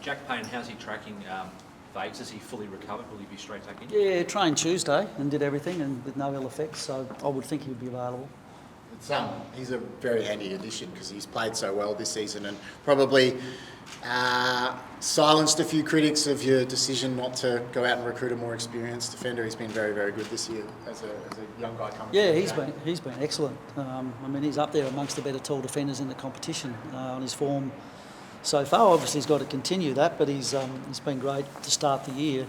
Jack Payne, how's he tracking Fags? Is he fully recovered? Will he be straight back in? Yeah, trained Tuesday and did everything and with no ill effects, so I would think he would be available. He's a very handy addition because he's played so well this season and probably silenced a few critics of your decision not to go out and recruit a more experienced defender. He's been very, very good this year as a young guy coming. Yeah, he's been excellent. I mean, he's up there amongst the better tall defenders in the competition on his form so far. Obviously, he's got to continue that, but he's been great to start the year.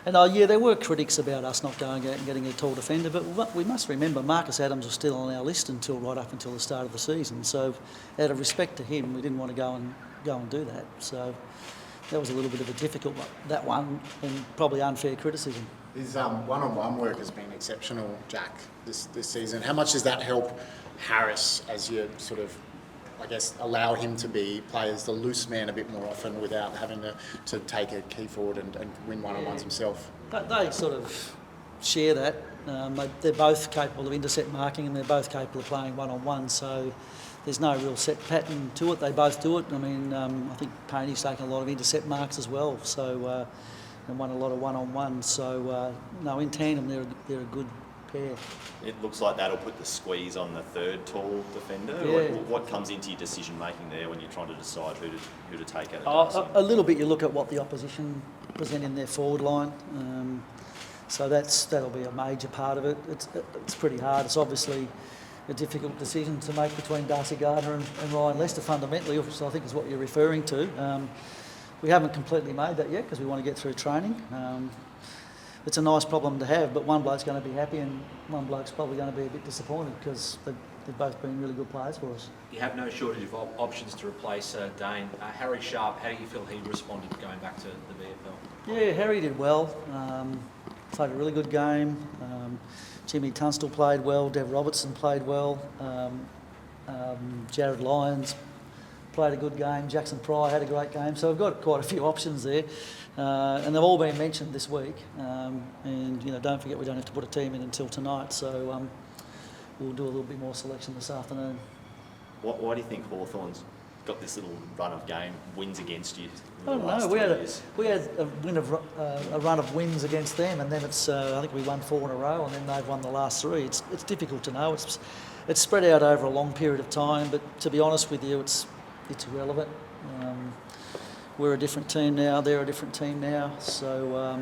And yeah, there were critics about us not going out and getting a tall defender, but we must remember Marcus Adams was still on our list right up until the start of the season. So, out of respect to him, we didn't want to go and do that. So, that was a little bit of a difficult one, that one, and probably unfair criticism. His one-on-one work has been exceptional, Jack, this season. How much does that help Harris as you sort of, I guess, allow him to play as the loose man a bit more often without having to take a key forward and win one-on-ones himself? They sort of share that. They're both capable of intercept marking and they're both capable of playing one-on-one, so there's no real set pattern to it. They both do it. I mean, I think Payne's taken a lot of intercept marks as well, so and won a lot of one-on-one. So, no, in tandem, they're a good pair. It looks like that'll put the squeeze on the third tall defender. Yeah. What comes into your decision making there when you're trying to decide who to take out of A little bit. You look at what the opposition present in their forward line. So that'll be a major part of it. It's pretty hard. It's obviously a difficult decision to make between Darcy Gardner and Ryan Lester fundamentally, which I think is what you're referring to. We haven't completely made that yet because we want to get through training. It's a nice problem to have, but one bloke's going to be happy and one bloke's probably going to be a bit disappointed because they've both been really good players for us. You have no shortage of options to replace Dane. Harry Sharp, how do you feel he responded going back to the VFL? Yeah, Harry did well. Played a really good game. Jimmy Tunstall played well. Dev Robertson played well. Jared Lyons played a good game. Jackson Pryor had a great game. So we've got quite a few options there. And they've all been mentioned this week. And, don't forget we don't have to put a team in until tonight. So we'll do a little bit more selection this afternoon. Why do you think Hawthorn's got this little run of wins against you? I don't know. We had a run of wins against them, and then I think we won 4 in a row, and then they've won the last 3. It's difficult to know. It's spread out over a long period of time, but to be honest with you, it's irrelevant. We're a different team now. They're a different team now. So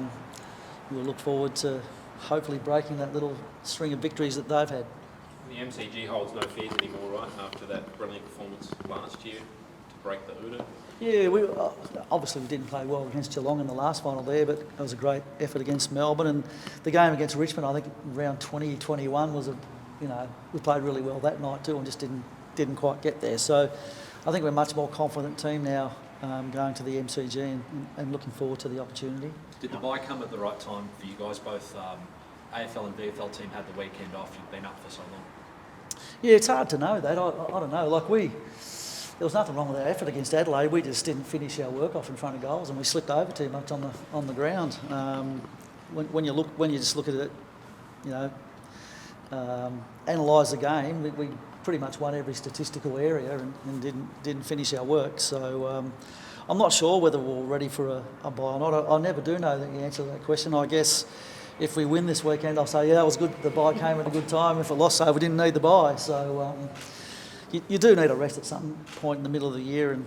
we'll look forward to hopefully breaking that little string of victories that they've had. The MCG holds no fears anymore, right, after that brilliant performance last year to break the Uda? Yeah, we obviously we didn't play well against Geelong in the last final there, but it was a great effort against Melbourne. And the game against Richmond, I think round 2021 was we played really well that night too and just didn't quite get there. So I think we're a much more confident team now going to the MCG and looking forward to the opportunity. Did the bye come at the right time for you guys? Both AFL and VFL team had the weekend off. You've been up for so long. Yeah, it's hard to know that. I don't know. There was nothing wrong with our effort against Adelaide. We just didn't finish our work off in front of goals, and we slipped over too much on the ground. When you just look at it, analyse the game, we pretty much won every statistical area and didn't finish our work. So I'm not sure whether we're ready for a bye or not. I never do know the answer to that question. I guess if we win this weekend, I'll say, yeah, that was good. The bye came at a good time. If it lost, we didn't need the bye. So you do need a rest at some point in the middle of the year, and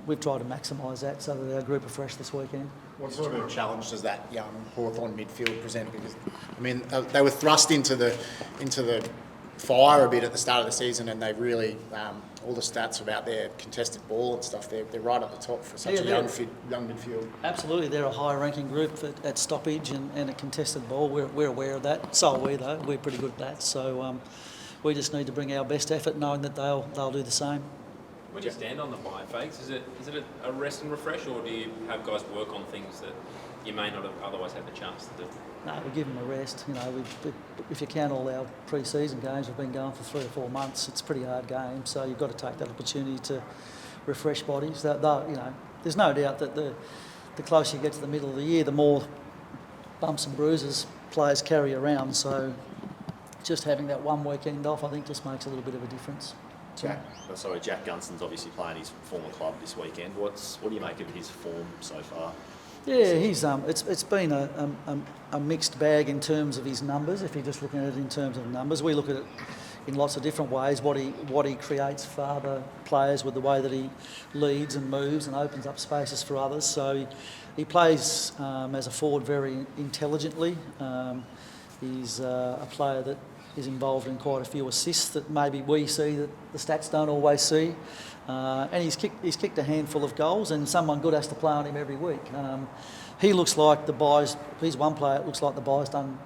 we've tried to maximise that so that our group are fresh this weekend. What sort of challenge does that young Hawthorn midfield present? Because they were thrust into the fire a bit at the start of the season, and they really all the stats about their contested ball and stuff. They're right up the top for such a young midfield. Absolutely, they're a high-ranking group at stoppage and at contested ball. We're aware of that. So are we, though. We're pretty good at that. So we just need to bring our best effort, knowing that they'll do the same. Where do you stand on the bye, Fags? Is it a rest and refresh, or do you have guys work on things that you may not have otherwise had the chance to do? No, we give them a rest. If you count all our pre-season games, we've been going for 3 or 4 months. It's a pretty hard game, so you've got to take that opportunity to refresh bodies. There's no doubt that the closer you get to the middle of the year, the more bumps and bruises players carry around. So just having that one weekend off, I think, just makes a little bit of a difference. Jack Gunston's obviously playing his former club this weekend. What do you make of his form so far? Yeah, he's it's been a mixed bag in terms of his numbers. If you're just looking at it in terms of numbers, we look at it in lots of different ways. What he creates for other players with the way that he leads and moves and opens up spaces for others. So he plays as a forward very intelligently. He's a player that is involved in quite a few assists that maybe we see that the stats don't always see. And he's kicked a handful of goals, and someone good has to play on him every week. He looks like the buys. He's one player. It looks like the buys done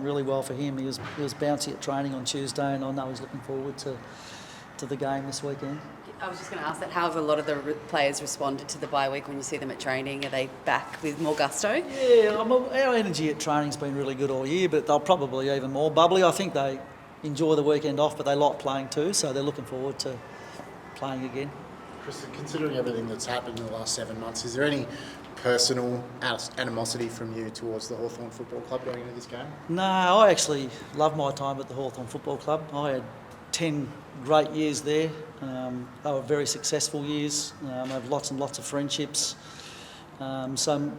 really well for him. He was bouncy at training on Tuesday, and I know he's looking forward to the game this weekend. I was just going to ask that. How have a lot of the players responded to the bye week when you see them at training? Are they back with more gusto? Yeah, our energy at training's been really good all year, but they'll probably even more bubbly. I think they enjoy the weekend off, but they like playing too, so they're looking forward to playing again. Chris, considering everything that's happened in the last 7 months, is there any personal animosity from you towards the Hawthorn Football Club going into this game? No, I actually love my time at the Hawthorn Football Club. I had 10 great years there. They were very successful years. I have lots and lots of friendships. So,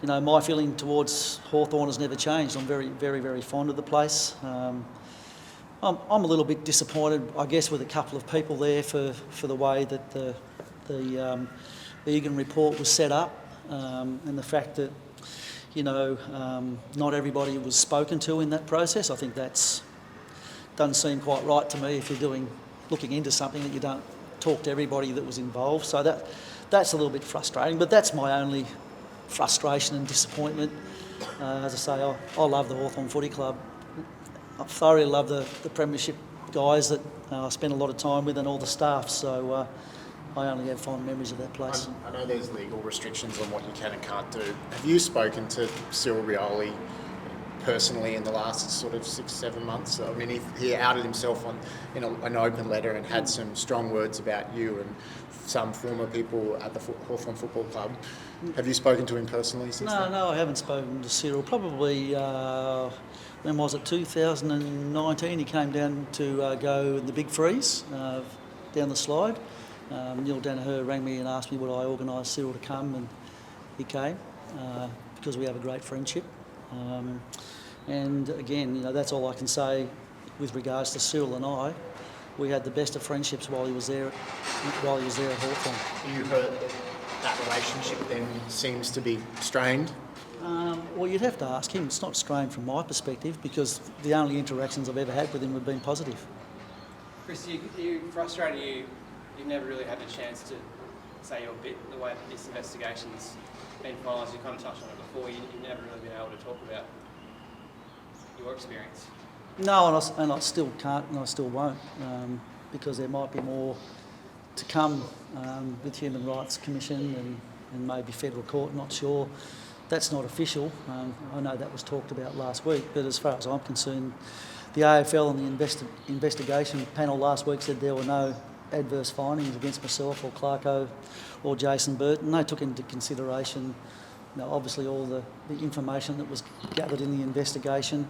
my feeling towards Hawthorn has never changed. I'm very, very, very fond of the place. I'm a little bit disappointed, I guess, with a couple of people there for the way that the Egan report was set up, and the fact that not everybody was spoken to in that process. I think that's doesn't seem quite right to me if you're looking into something that you don't talk to everybody that was involved. So that's a little bit frustrating, but that's my only frustration and disappointment. As I say, I love the Hawthorn Footy Club. I thoroughly love the premiership guys that I spend a lot of time with and all the staff, so I only have fond memories of that place. I know there's legal restrictions on what you can and can't do. Have you spoken to Cyril Rioli personally in the last sort of 6-7 months? I mean, he outed himself in an open letter and had some strong words about you and some former people at the Hawthorn Football Club. Have you spoken to him personally since then? No, I haven't spoken to Cyril. Probably, when was it, 2019, he came down to go in the Big Freeze down the slide. Neil Danaher rang me and asked me would I organise Cyril to come, and he came because we have a great friendship. And again, that's all I can say with regards to Cyril and I. We had the best of friendships while he was there at Hawthorn. You heard that relationship then seems to be strained? Well, you'd have to ask him. It's not strained from my perspective because the only interactions I've ever had with him have been positive. Chris, you frustrated you've never really had a chance to say your bit, the way that this investigation's been finalised. You kind of touched on it before. You've never really been able to talk about your experience. No, and I still can't, and I still won't, because there might be more to come with Human Rights Commission and maybe federal court. Not sure. That's not official. I know that was talked about last week, but as far as I'm concerned, the AFL and the investigation panel last week said there were no adverse findings against myself or Clarko or Jason Burton. They took into consideration, obviously all the information that was gathered in the investigation.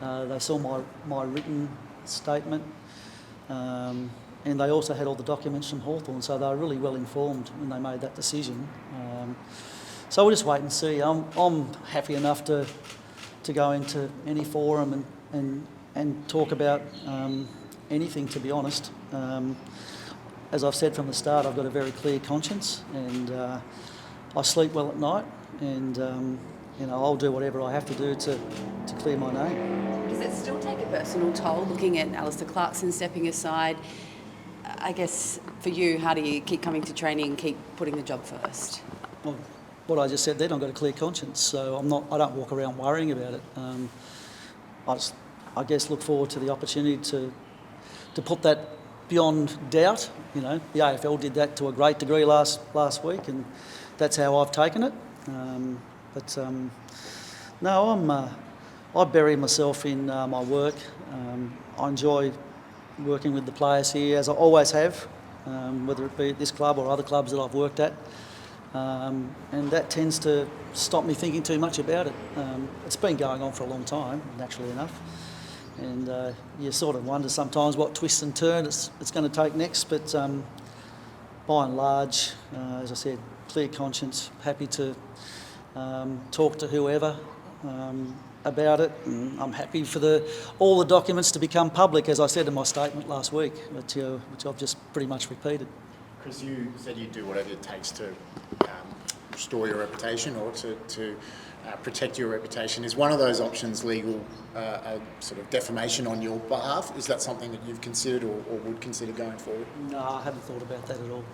They saw my written statement, and they also had all the documents from Hawthorn, so they were really well informed when they made that decision. So we'll just wait and see. I'm happy enough to go into any forum and talk about anything, to be honest. As I've said from the start, I've got a very clear conscience, and I sleep well at night, and I'll do whatever I have to do to clear my name. Does it still take a personal toll looking at Alistair Clarkson stepping aside? I guess for you, how do you keep coming to training and keep putting the job first? Well, what I just said then, I've got a clear conscience, so I don't walk around worrying about it. I guess look forward to the opportunity to put that beyond doubt. The AFL did that to a great degree last week, and that's how I've taken it. No, I bury myself in my work. I enjoy working with the players here, as I always have, whether it be at this club or other clubs that I've worked at. And that tends to stop me thinking too much about it. It's been going on for a long time, naturally enough. and you sort of wonder sometimes what twist and turn it's going to take next. But by and large, as I said, clear conscience, happy to talk to whoever about it. And I'm happy for all the documents to become public, as I said in my statement last week, which I've just pretty much repeated. Chris, you said you'd do whatever it takes to restore your reputation or to protect your reputation. Is one of those options legal, sort of defamation on your behalf? Is that something that you've considered or would consider going forward? No, I haven't thought about that at all.